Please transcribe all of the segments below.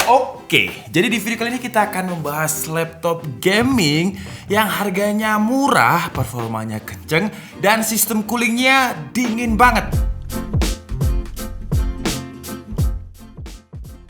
Oke, jadi di video kali ini kita akan membahas laptop gaming yang harganya murah, performanya kenceng, dan sistem coolingnya dingin banget.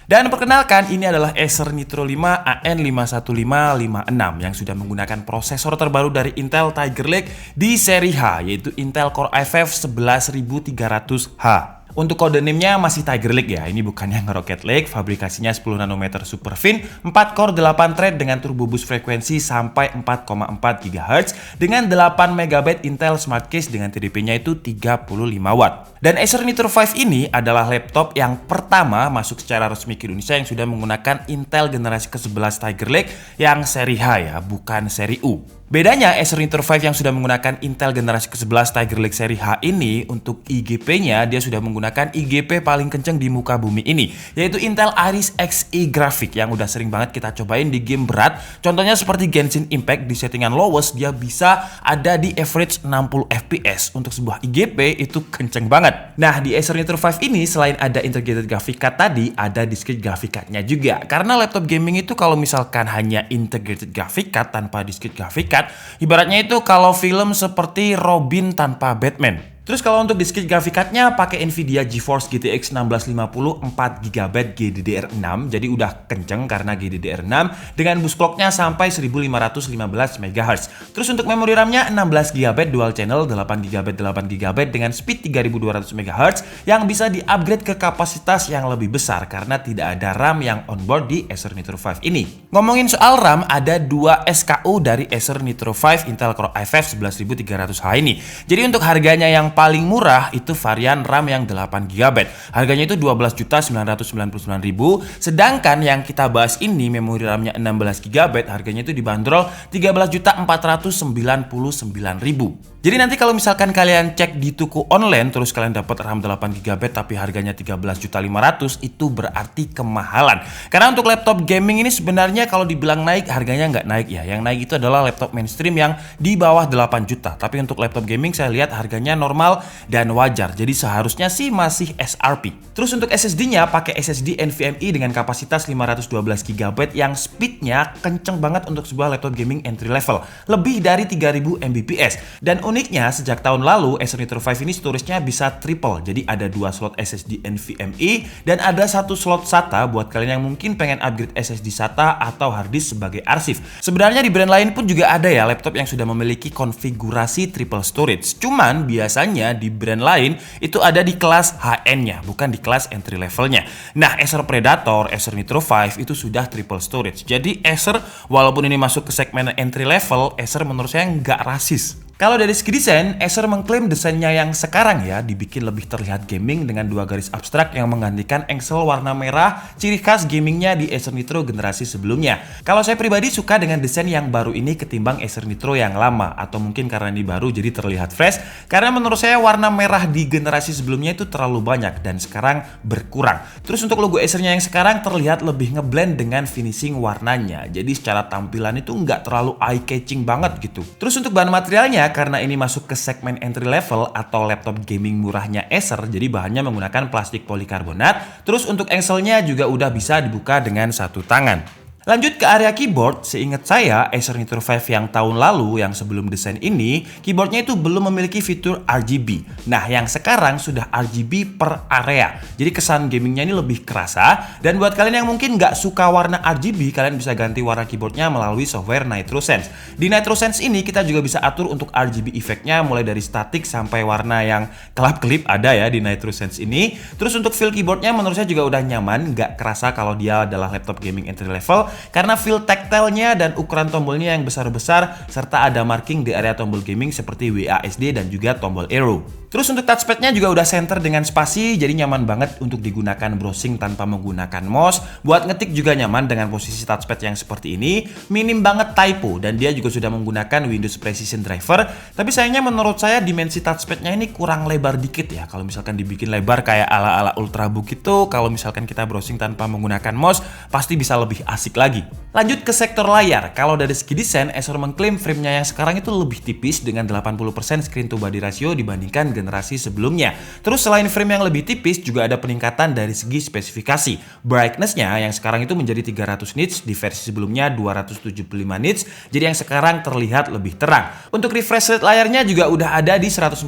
Dan perkenalkan, ini adalah Acer Nitro 5 AN51556 yang sudah menggunakan prosesor terbaru dari Intel Tiger Lake di seri H, yaitu Intel Core i5 11300H. Untuk kode name-nya masih Tiger Lake ya, ini bukan yang Rocket Lake, fabrikasinya 10 nanometer Superfin, 4 core 8 thread dengan turbo boost frekuensi sampai 4,4 GHz dengan 8 MB Intel Smart Case dengan TDP-nya itu 35 Watt. Dan Acer Nitro 5 ini adalah laptop yang pertama masuk secara resmi ke Indonesia yang sudah menggunakan Intel generasi ke-11 Tiger Lake yang seri H ya, bukan seri U. Bedanya Acer Nitro 5 yang sudah menggunakan Intel generasi ke-11 Tiger Lake seri H ini, untuk IGP-nya dia sudah menggunakan IGP paling kenceng di muka bumi ini, yaitu Intel Iris Xe Graphics yang udah sering banget kita cobain di game berat. Contohnya seperti Genshin Impact, di settingan lowest dia bisa ada di average 60 fps. Untuk sebuah IGP itu kenceng banget. Nah, di Acer Nitro 5 ini selain ada integrated graphic card tadi, ada discrete graphic card-nya juga. Karena laptop gaming itu kalau misalkan hanya integrated graphic card tanpa discrete graphic card, ibaratnya itu kalau film seperti Robin tanpa Batman. Terus kalau untuk discrete graphic card-nya pakai Nvidia GeForce GTX 1650 4GB GDDR6, jadi udah kenceng karena GDDR6 dengan boost clock-nya sampai 1515 MHz. Terus untuk memori RAM-nya 16GB dual channel 8GB dengan speed 3200 MHz yang bisa di-upgrade ke kapasitas yang lebih besar karena tidak ada RAM yang onboard di Acer Nitro 5 ini. Ngomongin soal RAM, ada 2 SKU dari Acer Nitro 5 Intel Core i5 11300H ini. Jadi untuk harganya yang paling murah itu varian RAM yang 8GB. Harganya itu 12.999.000. Sedangkan yang kita bahas ini memori RAM-nya 16GB, harganya itu dibanderol 13.499.000. Jadi nanti kalau misalkan kalian cek di toko online terus kalian dapat RAM 8GB tapi harganya 13.500.000, itu berarti kemahalan. Karena untuk laptop gaming ini sebenarnya kalau dibilang naik, harganya nggak naik ya. Yang naik itu adalah laptop mainstream yang di bawah 8 juta. Tapi untuk laptop gaming saya lihat harganya normal dan wajar, jadi seharusnya sih masih SRP. Terus untuk SSD-nya pakai SSD NVMe dengan kapasitas 512GB yang speednya kenceng banget untuk sebuah laptop gaming entry level, lebih dari 3000 Mbps. Dan uniknya sejak tahun lalu Acer Nitro 5 ini storage-nya bisa triple, jadi ada 2 slot SSD NVMe dan ada 1 slot SATA buat kalian yang mungkin pengen upgrade SSD SATA atau hard disk sebagai arsip. Sebenarnya di brand lain pun juga ada ya laptop yang sudah memiliki konfigurasi triple storage, cuman biasanya di brand lain itu ada di kelas HN-nya, bukan di kelas entry levelnya. Nah, Acer Predator, Acer Nitro 5 itu sudah triple storage. Jadi Acer walaupun ini masuk ke segmen entry level, Acer menurut saya nggak rasis. Kalau dari segi desain, Acer mengklaim desainnya yang sekarang ya dibikin lebih terlihat gaming dengan 2 garis abstrak yang menggantikan engsel warna merah, ciri khas gamingnya di Acer Nitro generasi sebelumnya. Kalau saya pribadi suka dengan desain yang baru ini ketimbang Acer Nitro yang lama, atau mungkin karena ini baru jadi terlihat fresh, karena menurut saya warna merah di generasi sebelumnya itu terlalu banyak dan sekarang berkurang. Terus untuk logo Acernya yang sekarang terlihat lebih ngeblend dengan finishing warnanya, jadi secara tampilan itu nggak terlalu eye-catching banget gitu. Terus untuk bahan materialnya, karena ini masuk ke segmen entry level atau laptop gaming murahnya Acer, jadi bahannya menggunakan plastik polikarbonat. Terus untuk engselnya juga udah bisa dibuka dengan satu tangan. Lanjut ke area keyboard, seingat saya Acer Nitro 5 yang tahun lalu yang sebelum desain ini, keyboardnya itu belum memiliki fitur RGB. Nah, yang sekarang sudah RGB per area. Jadi kesan gamingnya ini lebih kerasa. Dan buat kalian yang mungkin nggak suka warna RGB, kalian bisa ganti warna keyboardnya melalui software NitroSense. Di NitroSense ini kita juga bisa atur untuk RGB efeknya mulai dari statik sampai warna yang kelap-kelip ada ya di NitroSense ini. Terus untuk feel keyboardnya menurut saya juga udah nyaman, nggak kerasa kalau dia adalah laptop gaming entry level. Karena feel tactile-nya dan ukuran tombolnya yang besar-besar serta ada marking di area tombol gaming seperti WASD dan juga tombol arrow. Terus untuk touchpad-nya juga udah center dengan spasi, jadi nyaman banget untuk digunakan browsing tanpa menggunakan mouse. Buat ngetik juga nyaman dengan posisi touchpad yang seperti ini. Minim banget typo dan dia juga sudah menggunakan Windows Precision Driver. Tapi sayangnya menurut saya dimensi touchpad-nya ini kurang lebar dikit ya. Kalau misalkan dibikin lebar kayak ala-ala Ultrabook itu, kalau misalkan kita browsing tanpa menggunakan mouse pasti bisa lebih asik lagi. Lanjut ke sektor layar. Kalau dari segi desain, Acer mengklaim framenya yang sekarang itu lebih tipis dengan 80% screen to body ratio dibandingkan generasi sebelumnya. Terus selain frame yang lebih tipis, juga ada peningkatan dari segi spesifikasi. Brightness-nya yang sekarang itu menjadi 300 nits, di versi sebelumnya 275 nits, jadi yang sekarang terlihat lebih terang. Untuk refresh rate layarnya juga udah ada di 144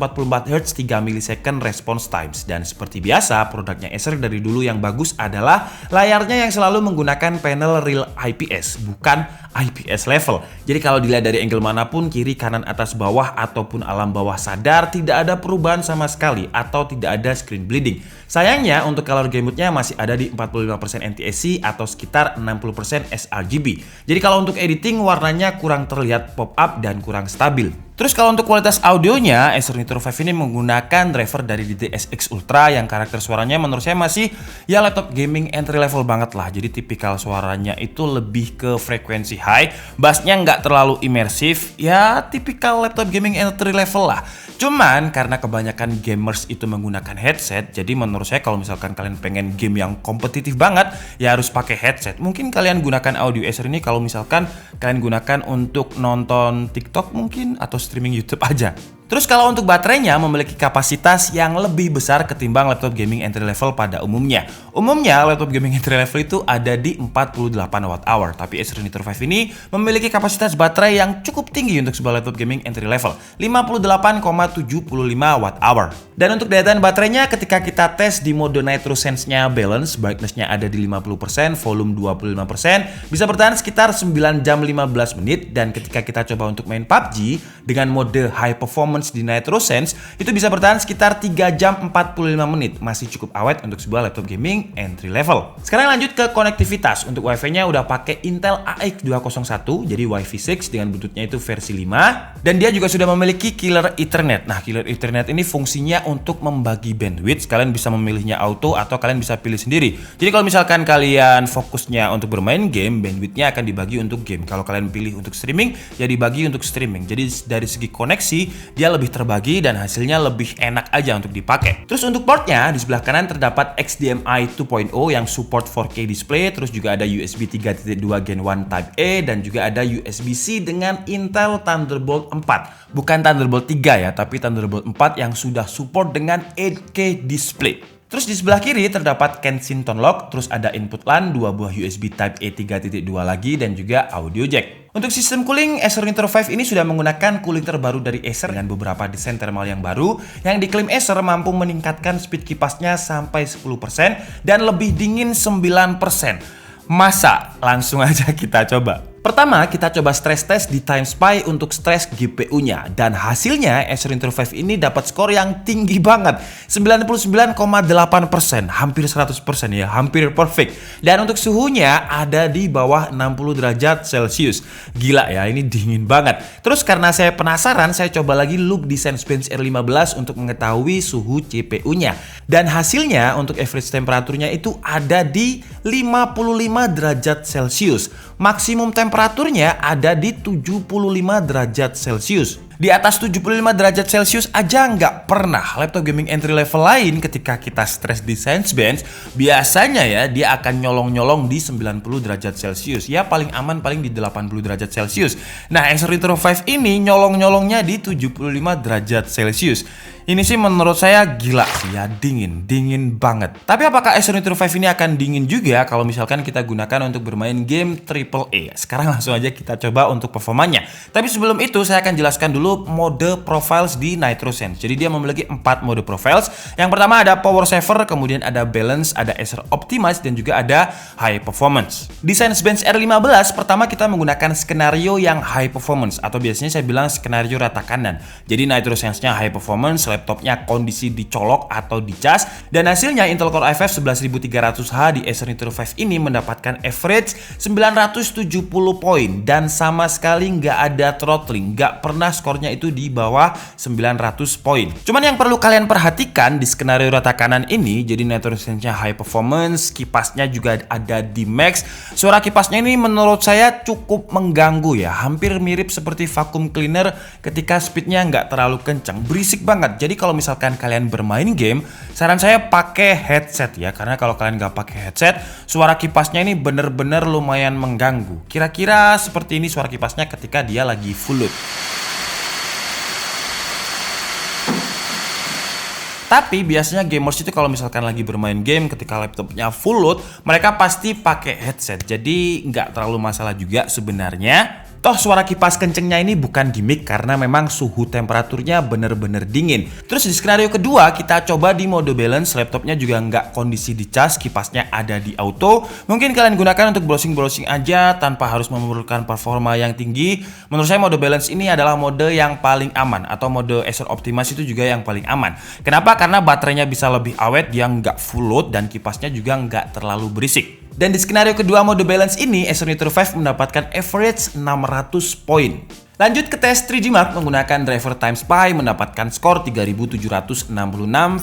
Hz 3 ms response times. Dan seperti biasa, produknya Acer dari dulu yang bagus adalah layarnya yang selalu menggunakan panel Real IPS, bukan IPS level. Jadi kalau dilihat dari angle manapun, kiri, kanan, atas, bawah, ataupun alam bawah sadar, tidak ada perubahan sama sekali atau tidak ada screen bleeding. Sayangnya untuk color gamut-nya masih ada di 45% NTSC atau sekitar 60% sRGB. Jadi kalau untuk editing, warnanya kurang terlihat pop up dan kurang stabil. Terus kalau untuk kualitas audionya, Acer Nitro 5 ini menggunakan driver dari DTS:X Ultra yang karakter suaranya menurut saya masih ya laptop gaming entry level banget lah. Jadi tipikal suaranya itu lebih ke frekuensi high, bassnya nggak terlalu imersif, ya tipikal laptop gaming entry level lah. Cuman karena kebanyakan gamers itu menggunakan headset, jadi menurut saya kalau misalkan kalian pengen game yang kompetitif banget, ya harus pakai headset. Mungkin kalian gunakan audio Acer ini kalau misalkan kalian gunakan untuk nonton TikTok mungkin atau streaming YouTube aja. Terus kalau untuk baterainya memiliki kapasitas yang lebih besar ketimbang laptop gaming entry level pada umumnya. Umumnya laptop gaming entry level itu ada di 48 Wh, tapi Acer Nitro 5 ini memiliki kapasitas baterai yang cukup tinggi untuk sebuah laptop gaming entry level, 58,75 Wh. Dan untuk daya tahan baterainya ketika kita tes di mode Nitro Sense-nya balance, brightness-nya ada di 50%, volume 25%, bisa bertahan sekitar 9 jam 15 menit, dan ketika kita coba untuk main PUBG dengan mode high performance di Nitro Sense itu bisa bertahan sekitar 3 jam 45 menit. Masih cukup awet untuk sebuah laptop gaming entry level. Sekarang lanjut ke konektivitas. Untuk Wi-Fi-nya udah pakai Intel AX201, jadi Wi-Fi 6 dengan Bluetooth-nya itu versi 5, dan dia juga sudah memiliki Killer Ethernet. Nah, Killer Ethernet ini fungsinya untuk membagi bandwidth. Kalian bisa memilihnya auto atau kalian bisa pilih sendiri. Jadi kalau misalkan kalian fokusnya untuk bermain game, bandwidth-nya akan dibagi untuk game. Kalau kalian pilih untuk streaming, ya dibagi untuk streaming. Jadi dari segi koneksi dia lebih terbagi dan hasilnya lebih enak aja untuk dipakai. Terus untuk portnya di sebelah kanan terdapat HDMI 2.0 yang support 4K display, terus juga ada USB 3.2 Gen 1 Type A, dan juga ada USB-C dengan Intel Thunderbolt 4. Bukan Thunderbolt 3 ya, tapi Thunderbolt 4 yang sudah support dengan 8K display. Terus di sebelah kiri terdapat Kensington lock, terus ada input LAN, 2 buah USB Type A 3.2 lagi, dan juga audio jack. Untuk sistem cooling, Acer Nitro 5 ini sudah menggunakan cooling terbaru dari Acer dengan beberapa desain thermal yang baru yang diklaim Acer mampu meningkatkan speed kipasnya sampai 10% dan lebih dingin 9%. Masa? Langsung aja kita coba. Pertama, kita coba stress test di TimeSpy untuk stress GPU-nya, dan hasilnya Acer Nitro 5 ini dapat skor yang tinggi banget, 99,8%, hampir 100% ya, hampir perfect. Dan untuk suhunya ada di bawah 60 derajat Celcius. Gila ya, ini dingin banget. Terus karena saya penasaran, saya coba lagi look di Sensebench R15 untuk mengetahui suhu CPU-nya. Dan hasilnya untuk average temperaturnya itu ada di 55 derajat Celcius. Maksimum temperaturnya ada di 75 derajat Celcius. Di atas 75 derajat Celcius aja nggak pernah laptop gaming entry level lain ketika kita stres di Sensebench, biasanya ya dia akan nyolong-nyolong di 90 derajat Celcius. Ya paling aman paling di 80 derajat Celcius. Nah, Acer Nitro 5 ini nyolong-nyolongnya di 75 derajat Celcius. Ini sih menurut saya gila sih ya, dingin banget. Tapi apakah Acer Nitro 5 ini akan dingin juga kalau misalkan kita gunakan untuk bermain game AAA? Sekarang langsung aja kita coba untuk performanya. Tapi sebelum itu saya akan jelaskan dulu mode profiles di Nitro Sense. Jadi dia memiliki 4 mode profiles. Yang pertama ada Power Saver, kemudian ada Balance, ada Acer Optimize, dan juga ada High Performance. Di Sensebench R15 pertama kita menggunakan skenario yang High Performance, atau biasanya saya bilang skenario rata kanan. Jadi Nitro Sense-nya High Performance, laptopnya kondisi dicolok atau dicas, dan hasilnya Intel Core i5 11300H di Acer Nitro 5 ini mendapatkan average 970 poin dan sama sekali nggak ada throttling, nggak pernah skornya itu di bawah 900 poin. Cuman yang perlu kalian perhatikan di skenario rata kanan ini, jadi Nitro Sense-nya High Performance, kipasnya juga ada di max. Suara kipasnya ini menurut saya cukup mengganggu ya, hampir mirip seperti vacuum cleaner ketika speednya nggak terlalu kencang, berisik banget. Jadi kalau misalkan kalian bermain game, saran saya pakai headset ya, karena kalau kalian nggak pakai headset, suara kipasnya ini bener-bener lumayan mengganggu. Kira-kira seperti ini suara kipasnya ketika dia lagi full load. Tapi biasanya gamers itu kalau misalkan lagi bermain game ketika laptopnya full load, mereka pasti pakai headset. Jadi nggak terlalu masalah juga sebenarnya. Toh suara kipas kencengnya ini bukan gimmick karena memang suhu temperaturnya bener-bener dingin. Terus di skenario kedua kita coba di mode balance, laptopnya juga nggak kondisi dicas, kipasnya ada di auto. Mungkin kalian gunakan untuk browsing-browsing aja tanpa harus memerlukan performa yang tinggi. Menurut saya mode balance ini adalah mode yang paling aman, atau mode Acer Optimus itu juga yang paling aman. Kenapa? Karena baterainya bisa lebih awet, dia nggak full load dan kipasnya juga nggak terlalu berisik. Dan di skenario kedua mode balance ini, Acer Nitro 5 mendapatkan average 600 poin. Lanjut ke tes 3D Mark menggunakan driver Time Spy, mendapatkan skor 3766,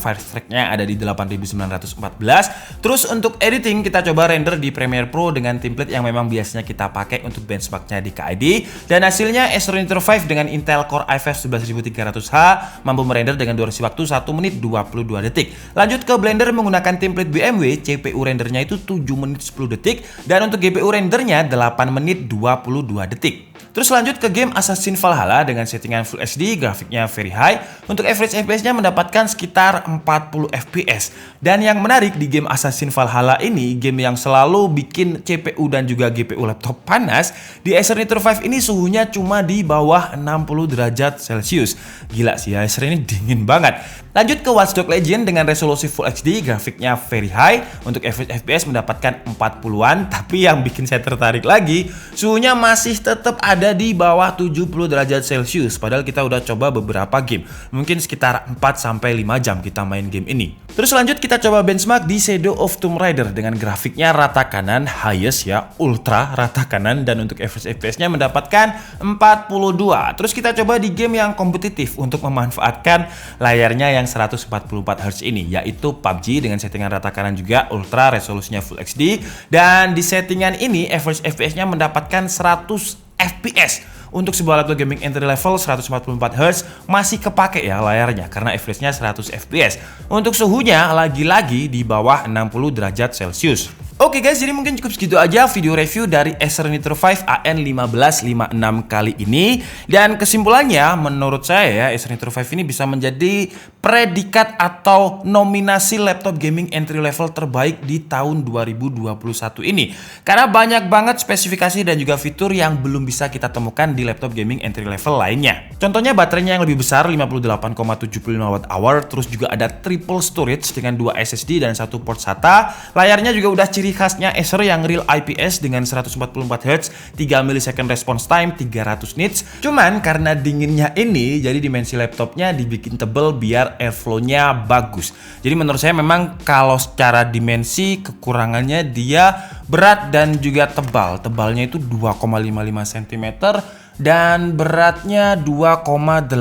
first track-nya ada di 8914. Terus untuk editing kita coba render di Premiere Pro dengan template yang memang biasanya kita pakai untuk benchmark-nya di KID. Dan hasilnya Acer Nitro 5 dengan Intel Core i5 11300H mampu merender dengan durasi waktu 1 menit 22 detik. Lanjut ke Blender menggunakan template BMW, CPU rendernya itu 7 menit 10 detik dan untuk GPU rendernya 8 menit 22 detik. Terus lanjut ke game Assassin's Valhalla dengan settingan Full HD, grafiknya very high. Untuk average FPS-nya mendapatkan sekitar 40 FPS. Dan yang menarik di game Assassin's Valhalla ini, game yang selalu bikin CPU dan juga GPU laptop panas, di Acer Nitro 5 ini suhunya cuma di bawah 60 derajat Celcius. Gila sih ya, Acer ini dingin banget. Lanjut ke Watch Dogs Legion dengan resolusi Full HD, grafiknya very high. Untuk average FPS mendapatkan 40-an, tapi yang bikin saya tertarik lagi, suhunya masih tetap ada di bawah 70 derajat Celcius. Padahal kita udah coba beberapa game, mungkin sekitar 4-5 jam kita main game ini. Terus lanjut kita coba benchmark di Shadow of Tomb Raider dengan grafiknya rata kanan, highest ya, ultra rata kanan, dan untuk average FPS-nya mendapatkan 42. Terus kita coba di game yang kompetitif untuk memanfaatkan layarnya yang 144 Hz ini, yaitu PUBG dengan settingan rata kanan juga, ultra, resolusinya Full HD, dan di settingan ini average FPS-nya mendapatkan 100 FPS. Untuk sebuah laptop gaming entry level 144 Hz masih kepake ya layarnya karena average-nya 100 FPS. Untuk suhunya lagi-lagi di bawah 60 derajat Celcius. Oke guys, jadi mungkin cukup segitu aja video review dari Acer Nitro 5 AN1556 kali ini. Dan kesimpulannya menurut saya ya, Acer Nitro 5 ini bisa menjadi predikat atau nominasi laptop gaming entry level terbaik di tahun 2021 ini. Karena banyak banget spesifikasi dan juga fitur yang belum bisa kita temukan di laptop gaming entry level lainnya. Contohnya baterainya yang lebih besar 58,75 Wh, terus juga ada triple storage dengan 2 SSD dan 1 port SATA. Layarnya juga udah ciri khasnya Acer yang real IPS dengan 144 Hz, 3 millisecond response time, 300 nits. Cuman karena dinginnya ini, jadi dimensi laptopnya dibikin tebel biar airflow-nya bagus. Jadi menurut saya memang kalau secara dimensi kekurangannya dia berat dan juga tebal. Tebalnya itu 2,55 cm dan beratnya 2,18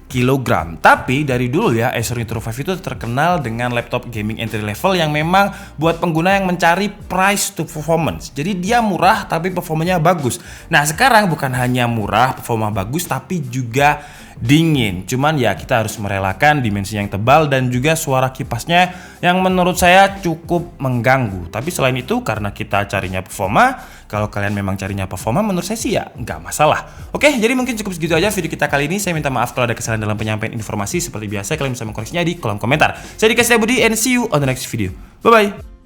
kilogram. Tapi dari dulu ya Acer Nitro 5 itu terkenal dengan laptop gaming entry level yang memang buat pengguna yang mencari price to performance. Jadi dia murah tapi performanya bagus. Nah sekarang bukan hanya murah, performa bagus, tapi juga dingin. Cuman ya kita harus merelakan dimensi yang tebal dan juga suara kipasnya yang menurut saya cukup mengganggu. Tapi selain itu karena kita carinya performa, kalau kalian memang carinya performa menurut saya sih ya nggak masalah. Oke, jadi mungkin cukup segitu aja video kita kali ini. Saya minta maaf kalau ada kesalahan dalam penyampaian informasi. Seperti biasa kalian bisa mengkoreksinya di kolom komentar. Saya Dika Setiabudi and see you on the next video. Bye bye.